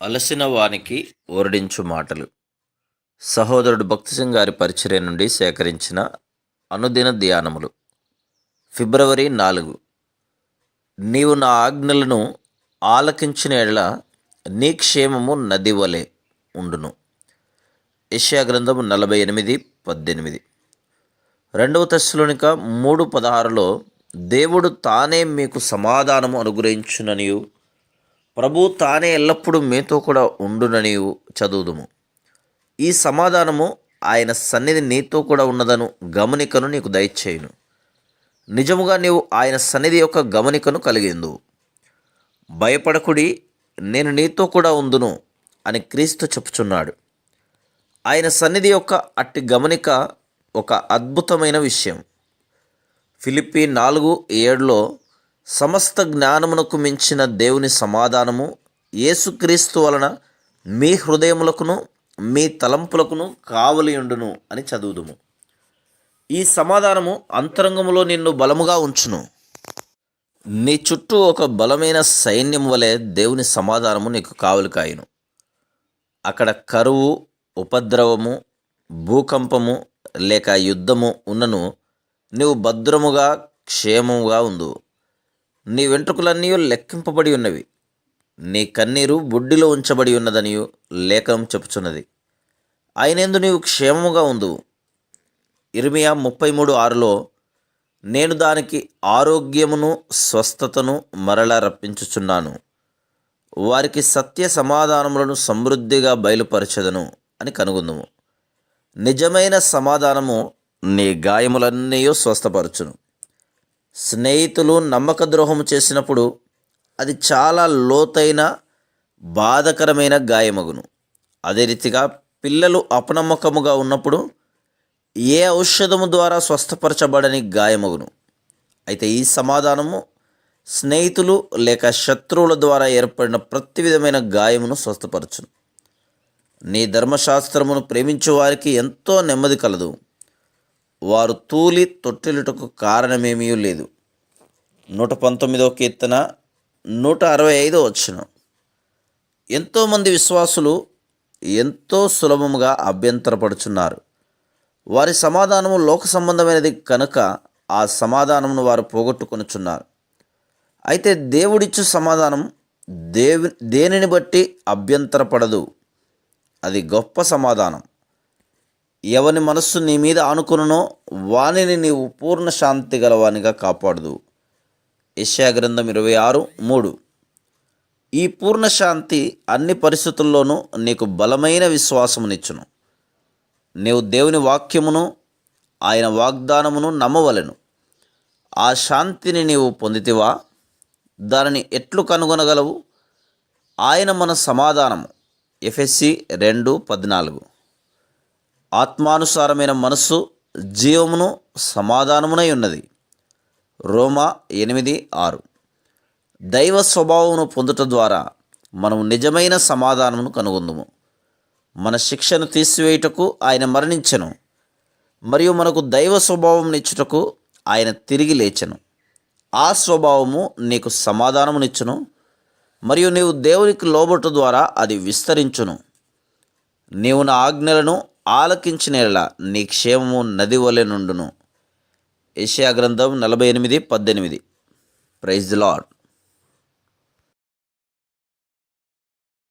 అలసిన వానికి ఓరడించు మాటలు. సహోదరుడు భక్తిసింగ్ గారి పరిచర్య నుండి సేకరించిన అనుదిన ధ్యానములు. ఫిబ్రవరి 4. నీవు నా ఆజ్ఞలను ఆలకించిన ఎడల నీ క్షేమము నది వలె ఉండును. యెషయా గ్రంథము 48:18. 2 తెస్సలోనిక 3:16లో దేవుడు తానే మీకు సమాధానము అనుగ్రహించుననియు ప్రభు తానే ఎల్లప్పుడూ మీతో కూడా ఉండుననియు చదువుదుము. ఈ సమాధానము ఆయన సన్నిధి నీతో కూడా ఉన్నదను గమనికను నీకు దయచేయును. నిజముగా నీవు ఆయన సన్నిధి యొక్క గమనికను కలిగిందువు. భయపడకుడి, నేను నీతో కూడా ఉందును అని క్రీస్తు చెప్పుచున్నాడు. ఆయన సన్నిధి యొక్క అట్టి గమనిక ఒక అద్భుతమైన విషయం. ఫిలిప్పీ 4:7లో సమస్త జ్ఞానమునకు మించిన దేవుని సమాధానము యేసుక్రీస్తు వలన మీ హృదయములకును మీ తలంపులకును కావలియుండును అని చదువుదుము. ఈ సమాధానము అంతరంగములో నిన్ను బలముగా ఉంచును. నీ చుట్టూ ఒక బలమైన సైన్యం వలె దేవుని సమాధానము నీకు కావలి కాయును. అక్కడ కరువు, ఉపద్రవము, భూకంపము లేక యుద్ధము ఉన్నను నీవు భద్రముగా క్షేమముగా ఉందువు. నీ వెంట్రుకలన్నీ లెక్కింపబడి ఉన్నవి, నీ కన్నీరు బుడ్డిలో ఉంచబడి ఉన్నదనియు లేఖనం చెప్పుచున్నది. అయినందు నీవు క్షేమముగా ఉందువు. ఇర్మియా 33:6లో నేను దానికి ఆరోగ్యమును స్వస్థతను మరలా రప్పించుచున్నాను, వారికి సత్య సమాధానములను సమృద్ధిగా బయలుపరచదను అని కనుగొందుము. నిజమైన సమాధానము నీ గాయములన్నీ స్వస్థపరచును. స్నేహితులు నమ్మక ద్రోహము చేసినప్పుడు అది చాలా లోతైన బాధకరమైన గాయమగును. అదే రీతిగా పిల్లలు అపనమ్మకముగా ఉన్నప్పుడు ఏ ఔషధము ద్వారా స్వస్థపరచబడని గాయమగును. అయితే ఈ సమాధానము స్నేహితులు లేక శత్రువుల ద్వారా ఏర్పడిన ప్రతి విధమైన గాయమును స్వస్థపరచును. నీ ధర్మశాస్త్రమును ప్రేమించే వారికి ఎంతో నెమ్మది కలదు, వారు తూలి తొట్టిలుటకు కారణమేమీ లేదు. 119వ కీర్తన 165వ వచనం. ఎంతోమంది విశ్వాసులు ఎంతో సులభముగా అభ్యంతరపడుచున్నారు. వారి సమాధానము లోక సంబంధమైనది కనుక ఆ సమాధానమును వారు పోగొట్టుకొనుచున్నారు. అయితే దేవుడిచ్చు సమాధానం దేనిని బట్టి అభ్యంతరపడదు. అది గొప్ప సమాధానం. ఎవని మనస్సు నీ మీద ఆనుకునునో వానిని నీవు పూర్ణ శాంతి గలవానిగా కాపాడదు. యెషయా గ్రంథం 26:3. ఈ పూర్ణ శాంతి అన్ని పరిస్థితుల్లోనూ నీకు బలమైన విశ్వాసమునిచ్చును. నీవు దేవుని వాక్యమును ఆయన వాగ్దానమును నమ్మవలెను. ఆ శాంతిని నీవు పొందితివా? దానిని ఎట్లు కనుగొనగలవు? ఆయన మన సమాధానము. ఎఫెసీ 2:14. ఆత్మానుసారమైన మనస్సు జీవమును సమాధానమునై ఉన్నది. రోమా 8:6. దైవ స్వభావమును పొందుట ద్వారా మనము నిజమైన సమాధానమును కనుగొందుము. మన శిక్షను తీసివేయుటకు ఆయన మరణించెను, మరియు మనకు దైవ స్వభావమునిచ్చుటకు ఆయన తిరిగి లేచెను. ఆ స్వభావము నీకు సమాధానమునిచ్చును, మరియు నీవు దేవునికి లోబట్టు ద్వారా అది విస్తరించును. నీవు నా ఆజ్ఞలను ఆలకించిన యెడల నీ క్షేమము నది వలె నుండును. యెషయా గ్రంథం 48:18. Praise the lord.